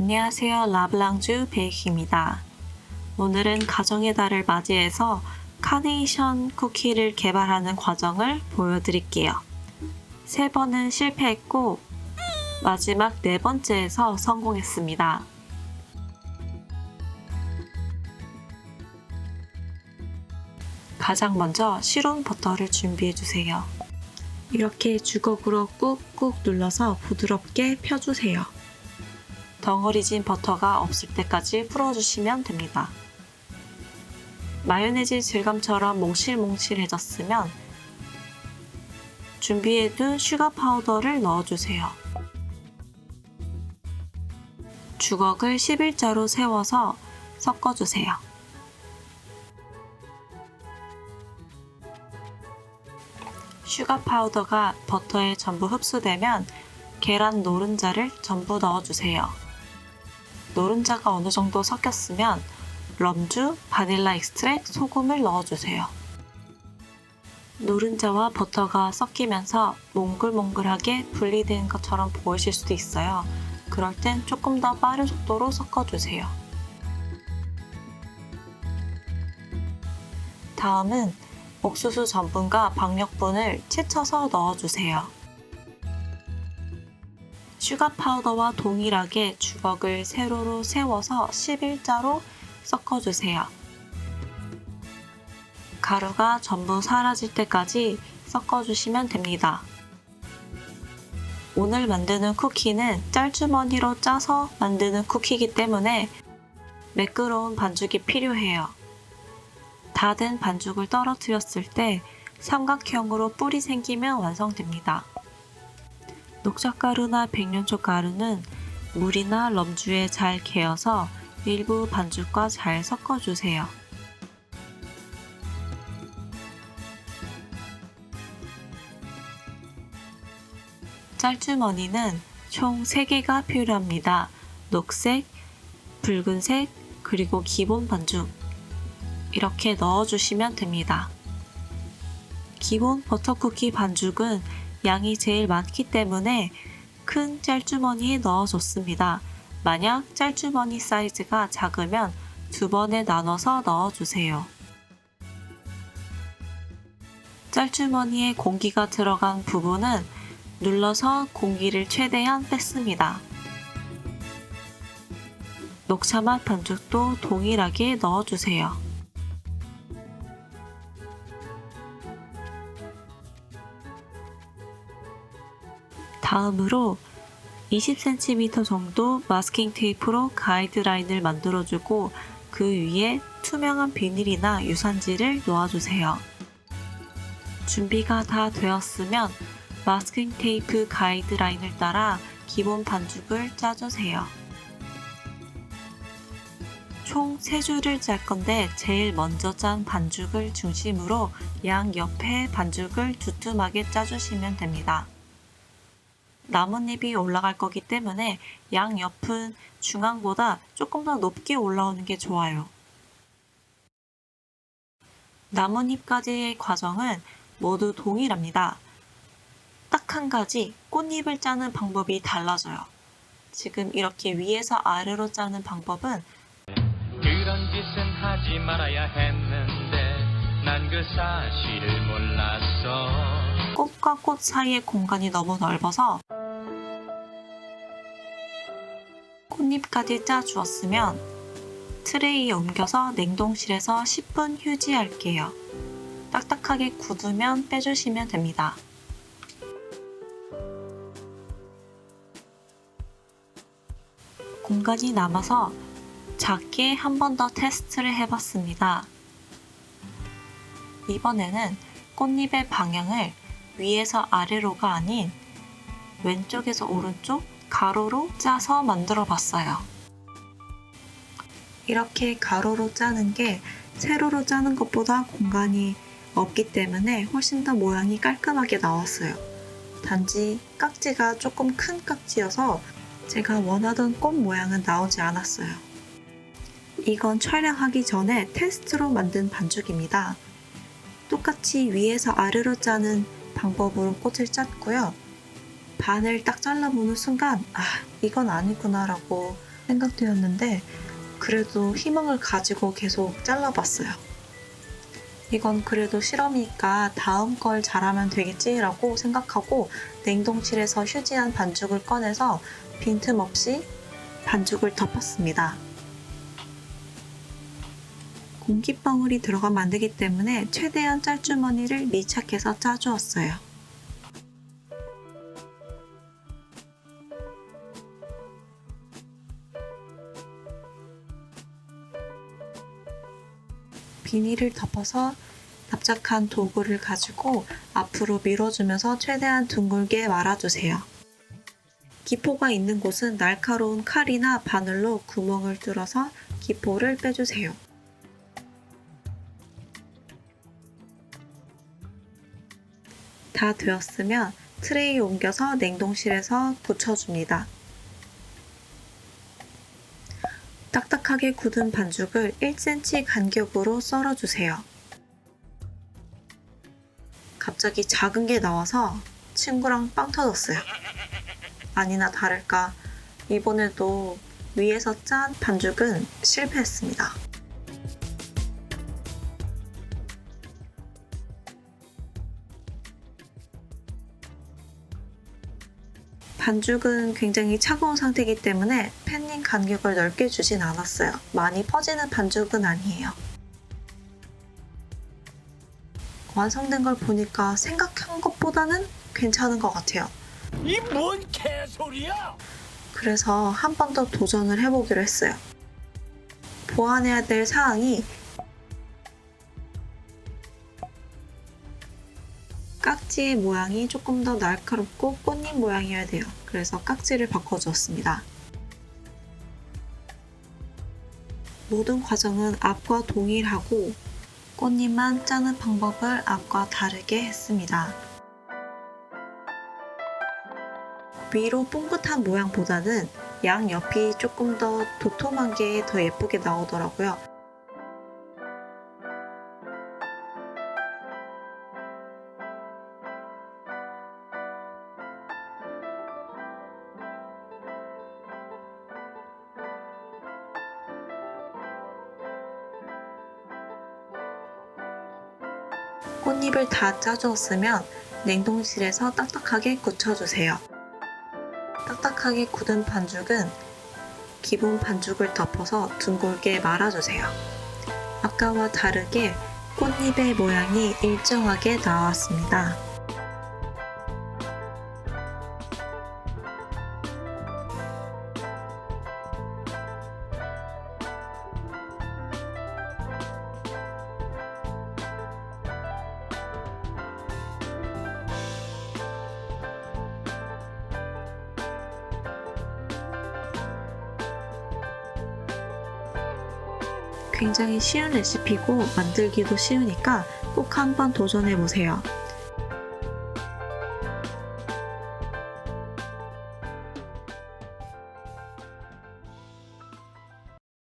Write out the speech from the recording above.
안녕하세요. 라블랑주 베이킹입니다. 오늘은 가정의 달을 맞이해서 카네이션 쿠키를 개발하는 과정을 보여드릴게요. 3번은 실패했고 마지막 4번째에서 성공했습니다. 가장 먼저 시론 버터를 준비해주세요. 이렇게 주걱으로 꾹꾹 눌러서 부드럽게 펴주세요. 덩어리진 버터가 없을 때까지 풀어주시면 됩니다. 마요네즈 질감처럼 몽실몽실해졌으면 준비해둔 슈가 파우더를 넣어주세요. 주걱을 11자로 세워서 섞어주세요. 슈가 파우더가 버터에 전부 흡수되면 계란 노른자를 전부 넣어주세요. 노른자가 어느 정도 섞였으면 럼주, 바닐라 익스트랙, 소금을 넣어주세요. 노른자와 버터가 섞이면서 몽글몽글하게 분리된 것처럼 보이실 수도 있어요. 그럴 땐 조금 더 빠른 속도로 섞어주세요. 다음은 옥수수 전분과 박력분을 채쳐서 넣어주세요. 슈가 파우더와 동일하게 주걱을 세로로 세워서 11자로 섞어주세요. 가루가 전부 사라질 때까지 섞어주시면 됩니다. 오늘 만드는 쿠키는 짤주머니로 짜서 만드는 쿠키이기 때문에 매끄러운 반죽이 필요해요. 다 된 반죽을 떨어뜨렸을 때 삼각형으로 뿔이 생기면 완성됩니다. 녹차가루나 백년초가루는 물이나 럼주에 잘 개어서 일부 반죽과 잘 섞어주세요. 짤주머니는 총 3개가 필요합니다. 녹색, 붉은색, 그리고 기본 반죽. 이렇게 넣어주시면 됩니다. 기본 버터쿠키 반죽은 양이 제일 많기 때문에 큰 짤주머니에 넣어줬습니다. 만약 짤주머니 사이즈가 작으면 2번에 나눠서 넣어주세요. 짤주머니에 공기가 들어간 부분은 눌러서 공기를 최대한 뺐습니다. 녹차맛 반죽도 동일하게 넣어주세요. 다음으로 20cm 정도 마스킹 테이프로 가이드라인을 만들어주고 그 위에 투명한 비닐이나 유산지를 놓아주세요. 준비가 다 되었으면 마스킹 테이프 가이드라인을 따라 기본 반죽을 짜주세요. 총 3줄을 짤 건데 제일 먼저 짠 반죽을 중심으로 양 옆에 반죽을 두툼하게 짜주시면 됩니다. 나뭇잎이 올라갈 거기 때문에 양 옆은 중앙보다 조금 더 높게 올라오는 게 좋아요. 나뭇잎까지의 과정은 모두 동일합니다. 딱 한 가지 꽃잎을 짜는 방법이 달라져요. 지금 이렇게 위에서 아래로 짜는 방법은 그런 짓은 하지 말아야 했는데 난 그 사실을 몰랐어. 꽃과 꽃 사이의 공간이 너무 넓어서 꽃잎까지 짜주었으면 트레이에 옮겨서 냉동실에서 10분 휴지할게요. 딱딱하게 굳으면 빼주시면 됩니다. 공간이 남아서 작게 한 번 더 테스트를 해봤습니다. 이번에는 꽃잎의 방향을 위에서 아래로가 아닌 왼쪽에서 오른쪽 가로로 짜서 만들어 봤어요. 이렇게 가로로 짜는 게 세로로 짜는 것보다 공간이 없기 때문에 훨씬 더 모양이 깔끔하게 나왔어요. 단지 깍지가 조금 큰 깍지여서 제가 원하던 꽃 모양은 나오지 않았어요. 이건 촬영하기 전에 테스트로 만든 반죽입니다. 똑같이 위에서 아래로 짜는 방법으로 꽃을 짰고요. 반을 딱 잘라보는 순간 이건 아니구나 라고 생각되었는데 그래도 희망을 가지고 계속 잘라봤어요. 이건 그래도 실험이니까 다음 걸 잘하면 되겠지라고 생각하고 냉동실에서 휴지한 반죽을 꺼내서 빈틈없이 반죽을 덮었습니다. 공기방울이 들어가면 안 되기 때문에 최대한 짤주머니를 밀착해서 짜주었어요. 비닐을 덮어서 납작한 도구를 가지고 앞으로 밀어주면서 최대한 둥글게 말아주세요. 기포가 있는 곳은 날카로운 칼이나 바늘로 구멍을 뚫어서 기포를 빼주세요. 다 되었으면 트레이에 옮겨서 냉동실에서 굳혀줍니다. 딱딱하게 굳은 반죽을 1cm 간격으로 썰어주세요. 갑자기 작은 게 나와서 친구랑 빵 터졌어요. 아니나 다를까 이번에도 위에서 짠 반죽은 실패했습니다. 반죽은 굉장히 차가운 상태이기 때문에 팬닝 간격을 넓게 주진 않았어요. 많이 퍼지는 반죽은 아니에요. 완성된 걸 보니까 생각한 것보다는 괜찮은 것 같아요. 이 뭔 개소리야! 그래서 한 번 더 도전을 해보기로 했어요. 보완해야 될 사항이 깍지의 모양이 조금 더 날카롭고 꽃잎 모양이어야 돼요. 그래서 깍지를 바꿔주었습니다. 모든 과정은 앞과 동일하고 꽃잎만 짜는 방법을 앞과 다르게 했습니다. 위로 뽕긋한 모양보다는 양옆이 조금 더 도톰한 게 더 예쁘게 나오더라고요. 꽃잎을 다 짜주었으면 냉동실에서 딱딱하게 굳혀주세요. 딱딱하게 굳은 반죽은 기본 반죽을 덮어서 둥글게 말아주세요. 아까와 다르게 꽃잎의 모양이 일정하게 나왔습니다. 굉장히 쉬운 레시피고 만들기도 쉬우니까 꼭 한번 도전해보세요.